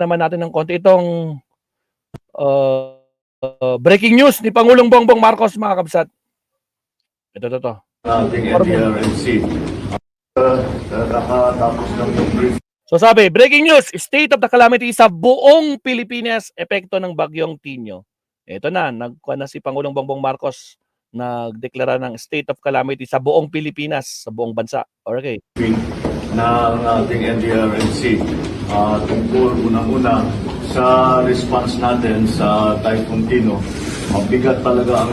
naman natin ng konti itong breaking news ni Pangulong Bongbong Marcos, mga kabsat. Ito. Ating NDRMC. Nakatapos ng brief. So sabi, breaking news, state of the calamity sa buong Pilipinas, epekto ng bagyong Tinyo. Ito na, nagkuha na si Pangulong Bongbong Marcos, nagdeklara ng state of calamity sa buong Pilipinas, sa buong bansa. Okay. Ng ating NDRMC tungkol unang-una sa response natin sa Typhoon Tino. Mabigat talaga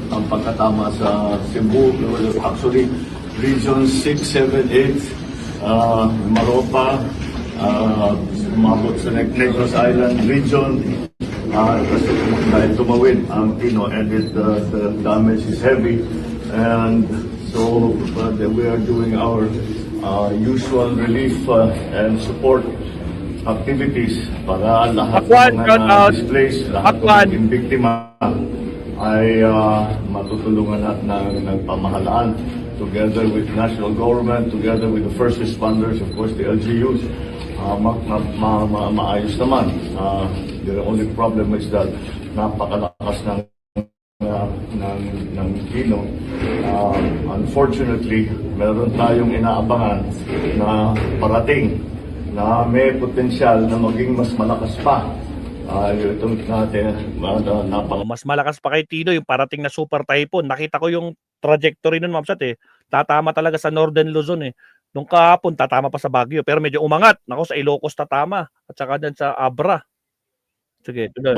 ang pagkatama sa Cebu, actually Region 6, 7, 8, Maropa, umabot sa Negros Island Region, kasi dahil tumawid ang Tino and the damage is heavy, and so we are doing our usual relief and support activities para lahat ng mga displaced, lahat ng biktima ay matutulungan ng pamahalaan together with national government, together with the first responders, of course the LGUs. Maayos naman. The only problem is that napakalakas ng Tino. Unfortunately, meron tayong inaabangan na parating na may potensyal na maging mas malakas pa. Itong natin, mas malakas pa kay Tino yung parating na super typhoon. Nakita ko yung trajectory nun, Ma'am Sat, tatama talaga sa Northern Luzon Nung kahapon, tatama pa sa Baguio. Pero medyo umangat. Nako, sa Ilocos tatama. At saka din sa Abra. Sige, tuloy.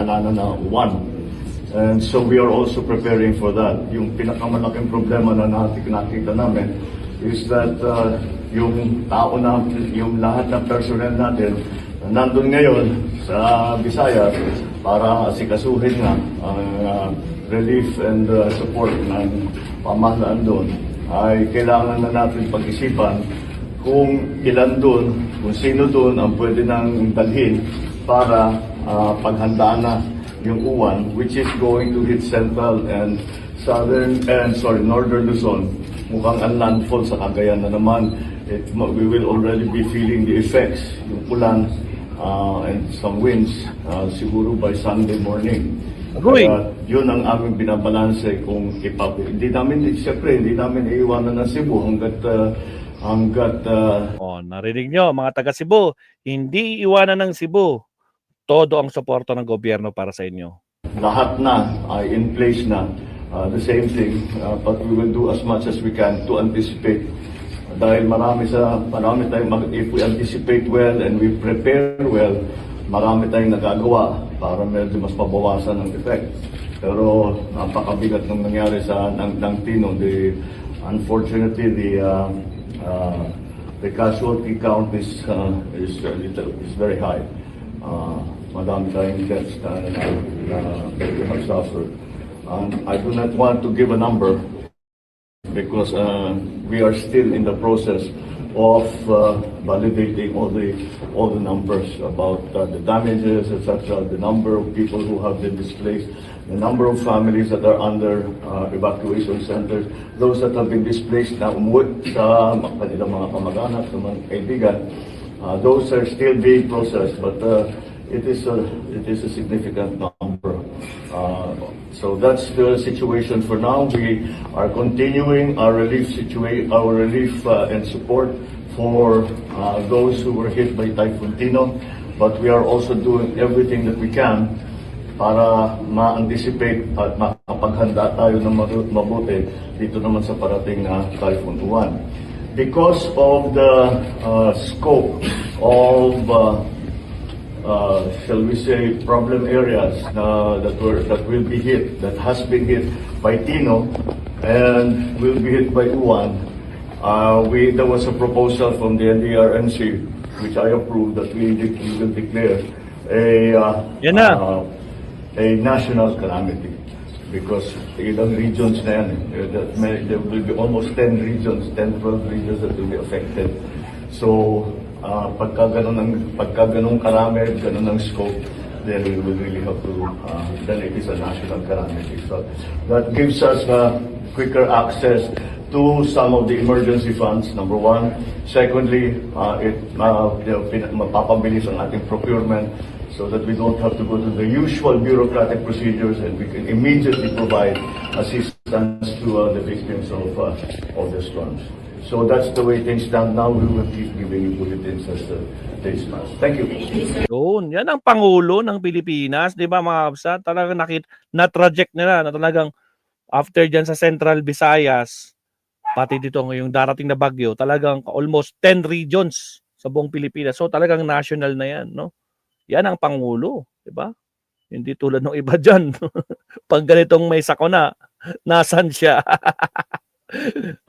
And so we are also preparing for that. Yung pinakamalaking problema na nakita namin is that yung tao natin, yung lahat ng personnel natin nandun ngayon sa Visayas para asikasuhin nga ang relief and support ng pamahalaan doon, ay kailangan na natin pag-isipan kung ilan doon, kung sino doon ang pwede nang dalhin para paghandaan na yung uwan, which is going to hit central and northern Luzon. Mukhang ang landfall sa Cagayan na naman. We will already be feeling the effects, yung ulan and some winds, siguro by Sunday morning. Kaya yun ang aming binabalanse kung hindi namin iiwanan ng Cebu hanggat narinig nyo mga taga Cebu, hindi iwanan ng Cebu. Todo ang suporta ng gobyerno para sa inyo. Lahat na ay in place na. The same thing, but we will do as much as we can to anticipate. Dahil marami tayong, if we anticipate well and we prepare well, marami tayong nagagawa para medyo mas pabawasan ang effect. Pero napakabigat ng nangyari ng Tino. Unfortunately, the casualty count is very high. Madami tayong deaths na we have suffered. I do not want to give a number because we are still in the process of validating all the numbers about the damages, etc., the number of people who have been displaced, the number of families that are under evacuation centers, those that have been displaced na umuwi sa kanilang mga kamag-anak, sa mga kaibigan. Those are still being processed, but it is a significant number. So that's the situation for now. We are continuing our relief and support for those who were hit by Typhoon Tino, but we are also doing everything that we can para ma-anticipate at makapaghanda tayo ng mabuti dito naman sa parating na Typhoon Uwan. Because of the scope of shall we say, problem areas that has been hit by Tino and will be hit by Uwan. There was a proposal from the NDRMC, which I approved, that we will declare a national calamity because ilang regions na yan. There will be almost 10 regions, 12 regions that will be affected. So pagka ganun karami, ganun ang scope, then we will really have to, then it is a national calamity. So that gives us quicker access to some of the emergency funds, number one. Secondly, mapapabilis ang ating procurement so that we don't have to go to the usual bureaucratic procedures and we can immediately provide assistance to the victims of the storms. So that's the way things stand now. We will keep giving you bulletins as the days pass. Thank you. Yun, yan ang Pangulo ng Pilipinas, di ba mga kabsat? Talagang na-traject nila na talagang after dyan sa Central Visayas, pati dito ngayong darating na bagyo, talagang almost 10 regions sa buong Pilipinas. So talagang national na yan, no? Yan ang Pangulo, di ba? Hindi tulad ng iba dyan. Pag ganitong may sakuna, nasan siya?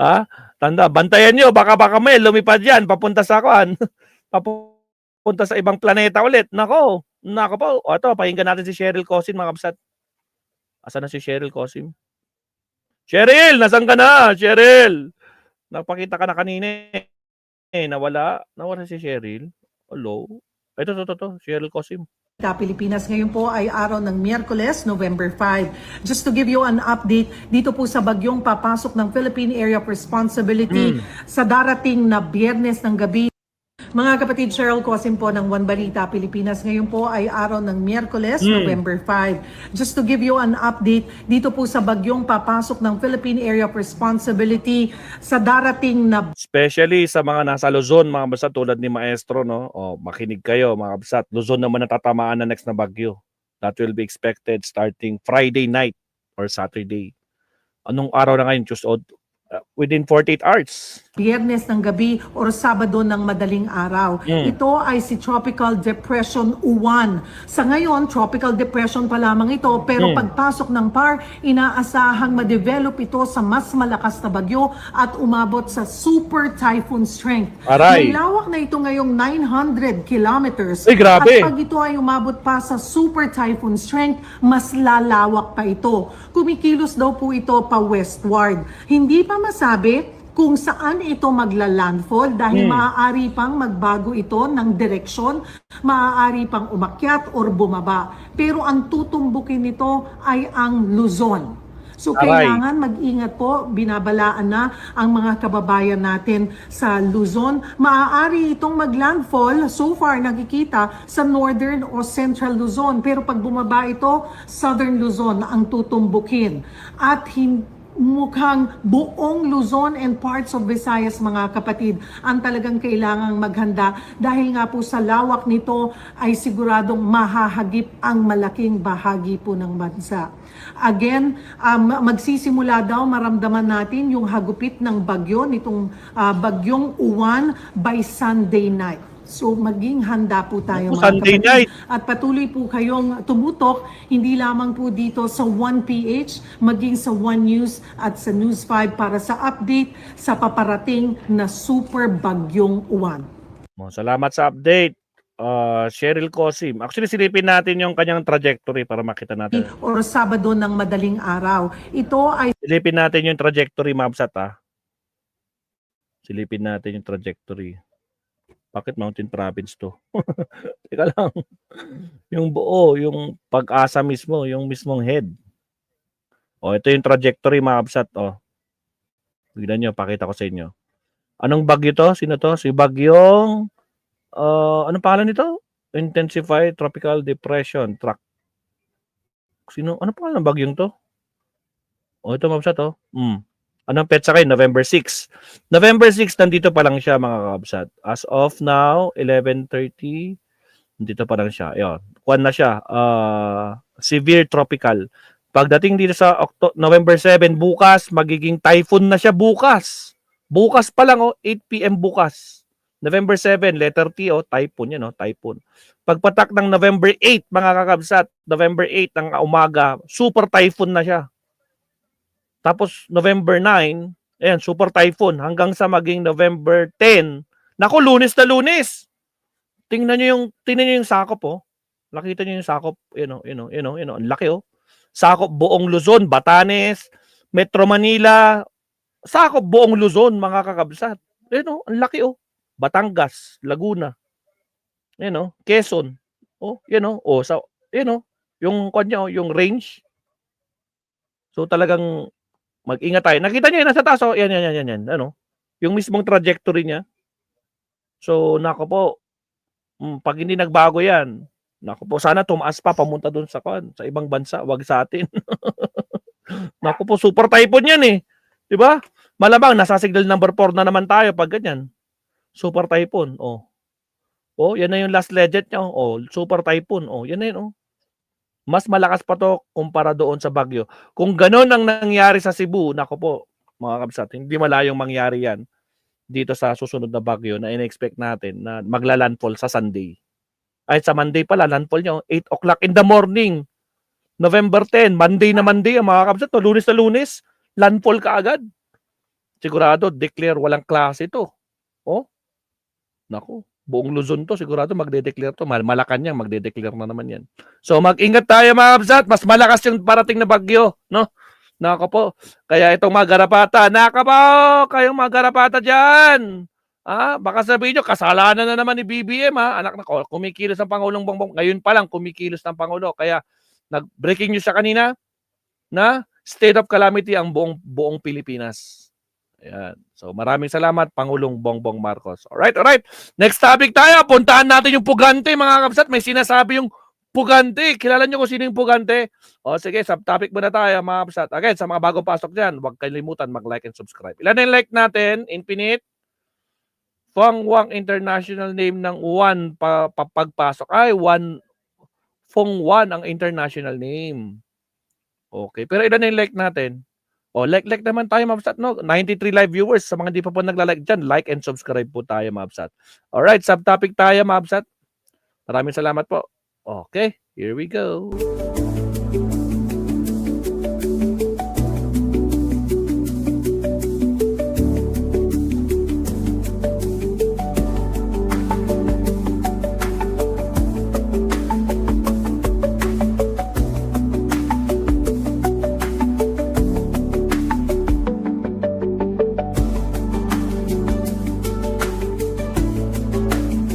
Ha? Tanda, bantayan nyo, baka may lumipad yan, papunta sa kuan, papunta sa ibang planeta ulit. Nako po. O ito, pakinggan natin si Cheryl Cosim, mga kabsat. Asan na si Cheryl Cosim? Cheryl, nasan ka na? Cheryl! Napakita ka na kanina eh. Nawala si Cheryl. Hello? Ito, Cheryl Cosim. Pilipinas ngayon po ay araw ng Miyerkules, November 5. Just to give you an update, dito po sa bagyong papasok ng Philippine Area of Responsibility sa darating na Biyernes ng gabi. Mga kapatid, Cheryl Cosim po ng One Balita Pilipinas. Ngayon po ay araw ng Miyerkules, November 5. Just to give you an update, dito po sa bagyong papasok ng Philippine Area of Responsibility sa darating na... Especially sa mga nasa Luzon, mga kabsat, tulad ni Maestro, no? O, makinig kayo, mga kabsat. Luzon naman natatamaan na next na bagyo. That will be expected starting Friday night or Saturday. Anong araw na ngayon? Within 48 hours. Biyernes ng gabi o Sabado ng madaling araw. Ito ay si Tropical Depression Uwan. Sa ngayon, Tropical Depression pa lamang ito, pero pagpasok ng PAR, inaasahang ma-develop ito sa mas malakas na bagyo at umabot sa super typhoon strength. Aray! May lawak na ito ngayong 900 kilometers. Ay, grabe! At pag ito ay umabot pa sa super typhoon strength, mas lalawak pa ito. Kumikilos daw po ito pa westward. Hindi pa masabi kung saan ito magla-landfall dahil maaari pang magbago ito ng direksyon, maaari pang umakyat or bumaba. Pero ang tutumbukin nito ay ang Luzon. So kailangan mag-ingat po, binabalaan na ang mga kababayan natin sa Luzon. Maaari itong mag-landfall, so far nakikita sa northern o central Luzon. Pero pag bumaba ito, southern Luzon ang tutumbukin. At mukhang buong Luzon and parts of Visayas, mga kapatid, ang talagang kailangang maghanda dahil nga po sa lawak nito ay siguradong mahahagip ang malaking bahagi po ng bansa. Again, magsisimula daw maramdaman natin yung hagupit ng bagyo, nitong bagyong Uwan by Sunday night. So maging handa po tayo mga Sunday kapatid. night. At patuloy po kayong tumutok, hindi lamang po dito sa 1PH, maging sa 1 News at sa News 5 para sa update sa paparating na super bagyong Uwan. Salamat sa update. Cheryl Cosim. Actually, silipin natin yung kanyang trajectory para makita natin. O Sabado ng madaling araw. Ito ay Silipin natin yung trajectory, mabsat ha. Silipin natin yung trajectory. Bakit Mountain Province to? Teka lang. Yung buo, yung Pag-asa mismo, yung mismong head. Ito yung trajectory, mga kabsat. Tignan nyo, pakita ko sa inyo. Anong bagyo to? Sino to? Si bagyong, anong pangalan nito? Intensified Tropical Depression Track. Anong pangalan ng bagyong to? Ito, mga kabsat, Anong petsa kayo? November 6. November 6, nandito pa lang siya, mga kabsat. As of now, 11:30, nandito pa lang siya. Ayun, kuwan na siya. Severe tropical. Pagdating dito sa November 7, bukas, magiging typhoon na siya bukas. Bukas pa lang, 8 p.m. bukas. November 7, letter T, typhoon yan, typhoon. Pagpatak ng November 8, mga kakabsat, November 8 ng umaga, super typhoon na siya. Tapos November 9, ayan, super typhoon hanggang sa maging November 10. Naku, Lunes na Lunes. Tingnan niyo yung sakop, Nakita niyo yung sakop, ang laki, Sakop buong Luzon, Batanes, Metro Manila, sakop buong Luzon, mga kakabsat. Ang laki, Batangas, Laguna. Quezon. Yun, oh, yung kanya, oh, yung range. So talagang mag-ingat tayo. Nakita niyo 'yan nasa taas, oh, yan, ano, yung mismong trajectory niya. So naku po, 'pag hindi nagbago 'yan, naku po, sana tumaas pa pamunta dun sa sa ibang bansa, 'wag sa atin. Naku po, super typhoon 'yan, eh, 'di ba? Malamang nasa signal number 4 na naman tayo 'pag ganyan. Super typhoon, oh. Oh, 'yan na yung last legend niya, oh, super typhoon, oh, 'yan na yun, oh. Mas malakas pa 'to kumpara doon sa Baguio. Kung gano'n ang nangyari sa Cebu, naku po, mga kabsat, hindi malayong mangyari 'yan dito sa susunod na bagyo na ine-expect natin na magla-landfall sa Sunday. Ay, sa Monday pala, landfall niya, 8 o'clock in the morning. November 10, Monday na Monday, mga kabsat, no? Lunes na Lunes, landfall ka agad. Sigurado, declare walang klase to. Oh, naku, buong Luzon to, sigurado magde-declare to. Malacanang magde-declare na naman yan. So, mag-ingat tayo, mga kabsat. Mas malakas yung parating na bagyo, no? Nako po. Kaya itong mga garapata, nako po, kayong mga garapata dyan. Baka sabihin nyo, kasalanan na naman ni BBM, ha? Anak na ko, kumikilos ang Pangulong Bongbong. Ngayon pa lang, kumikilos ng Pangulo. Kaya, nag-breaking news siya kanina na state of calamity ang buong Pilipinas. Ayan. So, maraming salamat, Pangulong Bongbong Marcos. Alright. Next topic tayo. Puntahan natin yung Pugante, mga kabsat. May sinasabi yung Pugante. Kilala nyo kung sino yung Pugante? O sige, subtopic muna tayo, mga kabsat. Again, sa mga bagong pasok dyan, huwag kalimutan mag-like and subscribe. Ilan na yung like natin? Infinite. Fong Wang international name ng Wan pagpasok. Ay, Fong Wan ang international name. Okay. Pero ilan na yung like natin? O, like naman tayo, mga kabsat, no? 93 live viewers. Sa mga di pa po nagla-like dyan, like and subscribe po tayo, mga kabsat. Alright, subtopic tayo, mga kabsat. Maraming salamat po. Okay, here we go.